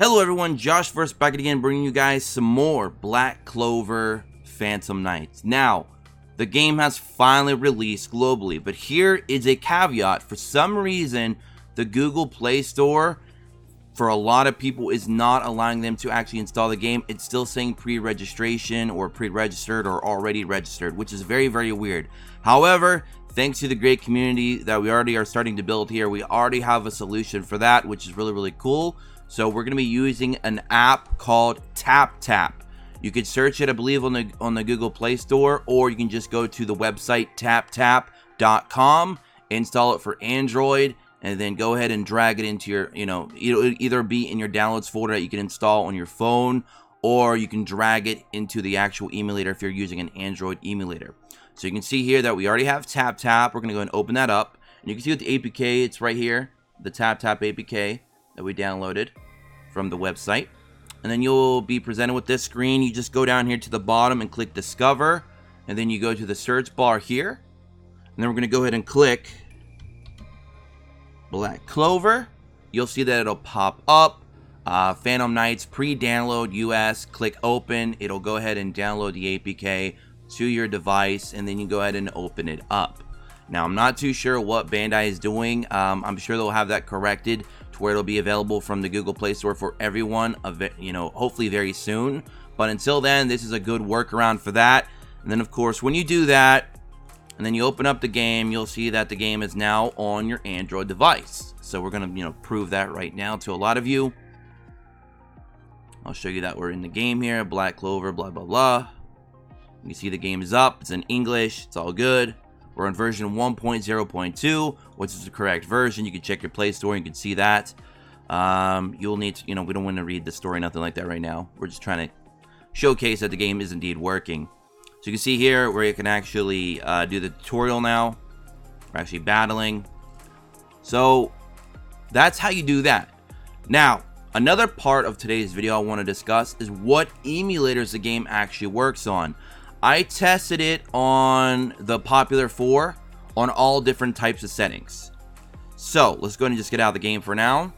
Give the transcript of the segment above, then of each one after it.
Hello everyone, Josh first back again, bringing you guys some more Black Clover Phantom Knights. Now, the game has finally released globally, but here is a caveat. For some reason, the Google Play Store, for a lot of people, is not allowing them to actually install the game. It's still saying pre-registration or pre-registered or already registered, which is very, very weird. However, thanks to the great community that we already are starting to build here, we already have a solution for that, which is really, really cool. So we're going to be using an app called TapTap. You can search it, I believe, on the Google Play Store, or you can just go to the website taptap.com, install it for Android, and then go ahead and drag it into your, it'll either be in your downloads folder that you can install on your phone, or you can drag it into the actual emulator if you're using an Android emulator. So you can see here that we already have TapTap. We're going to go ahead and open that up. And you can see with the APK, it's right here, the TapTap APK that we downloaded from the website. And then you'll be presented with this screen. You just go down here to the bottom and click Discover. And then you go to the search bar here. And then we're going to go ahead and click Black Clover. You'll see that it'll pop up. Phantom Knights pre-download US. Click Open. It'll go ahead and download the APK to your device. And then you go ahead and open it up. Now, I'm not too sure what Bandai is doing. I'm sure they'll have that corrected to where it'll be available from the Google Play Store for everyone, hopefully very soon. But until then, this is a good workaround for that. And then, of course, when you do that, and then you open up the game, you'll see that the game is now on your Android device. So we're going to, prove that right now to a lot of you. I'll show you that we're in the game here. Black Clover, blah, blah, blah. You can see the game is up. It's in English. It's all good. We're on version 1.0.2, which is the correct version. You can check your Play Store and you can see that. You'll need to, we don't want to read the story, nothing like that right now. We're just trying to showcase that the game is indeed working. So you can see here where you can actually do the tutorial now. We're actually battling. So that's how you do that. Now, another part of today's video I want to discuss is what emulators the game actually works on. I tested it on the Popular 4 on all different types of settings. So let's go ahead and just get out of the game for now.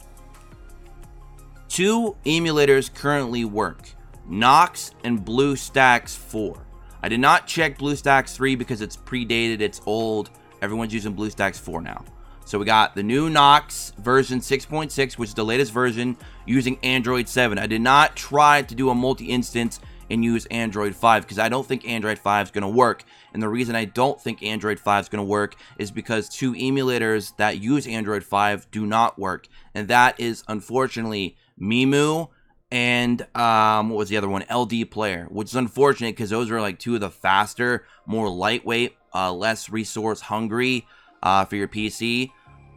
2 emulators currently work, Nox and BlueStacks 4. I did not check BlueStacks 3 because it's predated, it's old. Everyone's using BlueStacks 4 now. So we got the new Nox version 6.6, which is the latest version, using Android 7. I did not try to do a multi-instance and use Android 5 because I don't think Android 5 is going to work. And the reason I don't think Android 5 is going to work is because 2 emulators that use Android 5 do not work. And that is, unfortunately, Mimu and what was the other one? LD Player, which is unfortunate because those are like 2 of the faster, more lightweight, less resource hungry for your PC.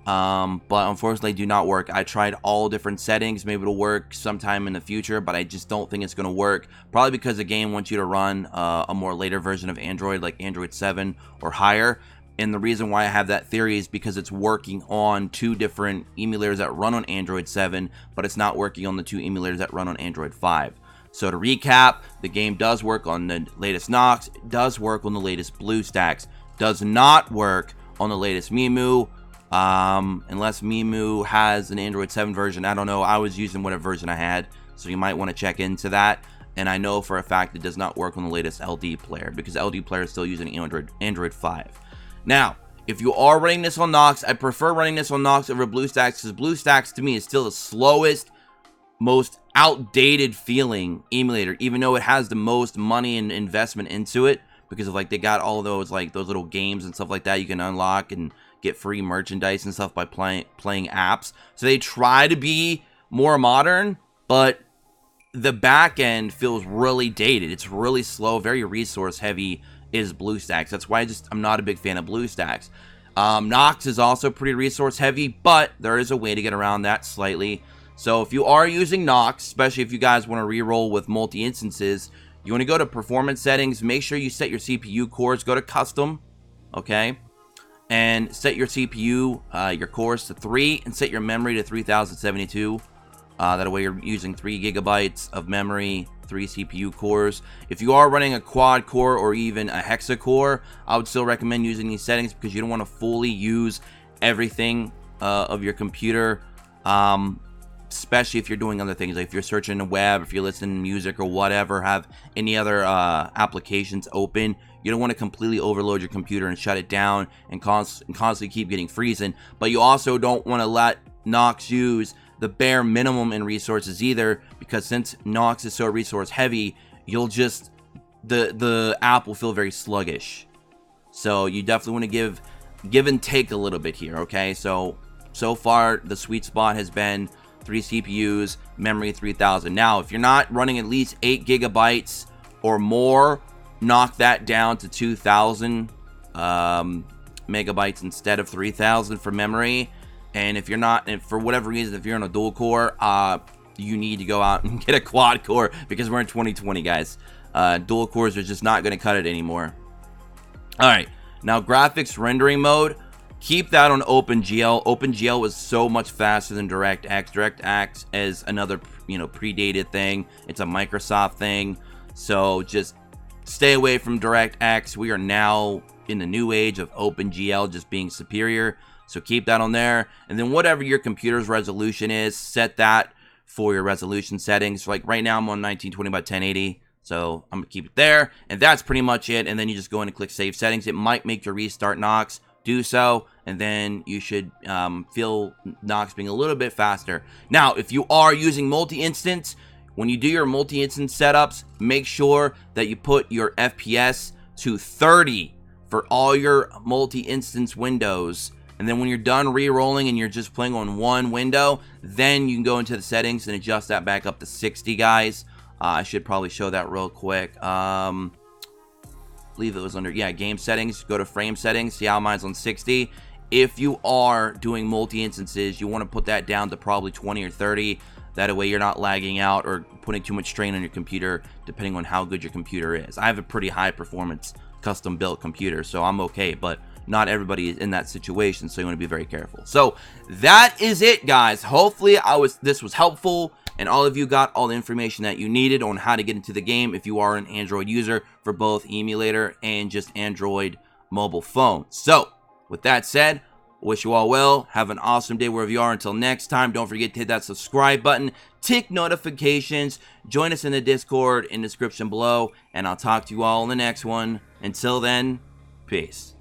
But unfortunately do not work. I tried all different settings. Maybe it'll work sometime in the future, but I just don't think it's going to work. Probably because the game wants you to run a more later version of Android, like Android 7 or higher. And the reason why I have that theory is because it's working on 2 different emulators that run on Android 7, but it's not working on the 2 emulators that run on Android 5. So to recap, the game does work on the latest Nox, does work on the latest BlueStacks, does not work on the latest Mimu. Unless Mimu has an Android 7 version. I don't know. I was using whatever version I had, so you might want to check into that. And I know for a fact it does not work on the latest LD Player because LD Player is still using Android 5. Now, if you are running this on Nox, I prefer running this on Nox over BlueStacks because BlueStacks to me is still the slowest, most outdated feeling emulator, even though it has the most money and investment into it because of they got all of those those little games and stuff like that you can unlock and get free merchandise and stuff by playing apps. So they try to be more modern, but the back end feels really dated. It's really slow, very resource heavy is BlueStacks. That's why I'm not a big fan of BlueStacks. Nox is also pretty resource heavy, but there is a way to get around that slightly. So if you are using Nox, especially if you guys want to reroll with multi-instances, you want to go to performance settings, make sure you set your CPU cores, go to custom, okay? And set your CPU, your cores to 3, and set your memory to 3072. That way you're using 3 gigabytes of memory, 3 CPU cores. If you are running a quad core or even a hexa core, I would still recommend using these settings because you don't want to fully use everything of your computer. especially if you're doing other things, like if you're searching the web, if you're listening to music or whatever, have any other applications open. You don't want to completely overload your computer and shut it down and constantly keep getting freezing. But you also don't want to let Nox use the bare minimum in resources either, because since Nox is so resource heavy, you'll just the app will feel very sluggish. So you definitely want to give and take a little bit here. Okay, so far the sweet spot has been 3 CPUs, memory 3000. Now if you're not running at least 8 gigabytes or more, knock that down to 2000 megabytes instead of 3000 for memory. And if you're not, and for whatever reason, if you're on a dual core, you need to go out and get a quad core, because we're in 2020, guys. Dual cores are just not going to cut it anymore. All right, now graphics rendering mode, keep that on OpenGL. OpenGL was so much faster than DirectX. DirectX is another, predated thing. It's a Microsoft thing. So just stay away from DirectX. We are now in the new age of OpenGL just being superior. So keep that on there. And then whatever your computer's resolution is, set that for your resolution settings. Like right now I'm on 1920 by 1080. So I'm going to keep it there. And that's pretty much it. And then you just go in and click Save Settings. It might make you restart Nox. Do so. And then you should feel Nox being a little bit faster. Now, if you are using multi-instance, when you do your multi-instance setups, make sure that you put your FPS to 30 for all your multi-instance windows. And then when you're done re-rolling and you're just playing on one window, then you can go into the settings and adjust that back up to 60, guys. I should probably show that real quick. Believe it was under, game settings. Go to frame settings. See how mine's on 60. If you are doing multi-instances, you want to put that down to probably 20 or 30. That way you're not lagging out or putting too much strain on your computer, depending on how good your computer is. I have a pretty high performance custom built computer, so I'm okay, but not everybody is in that situation, so you want to be very careful. So that is it, guys. Hopefully this was helpful, and all of you got all the information that you needed on how to get into the game if you are an Android user for both emulator and just Android mobile phone. So with that said, wish you all well. Have an awesome day wherever you are. Until next time, don't forget to hit that subscribe button, tick notifications, join us in the Discord in the description below, and I'll talk to you all in the next one. Until then, peace.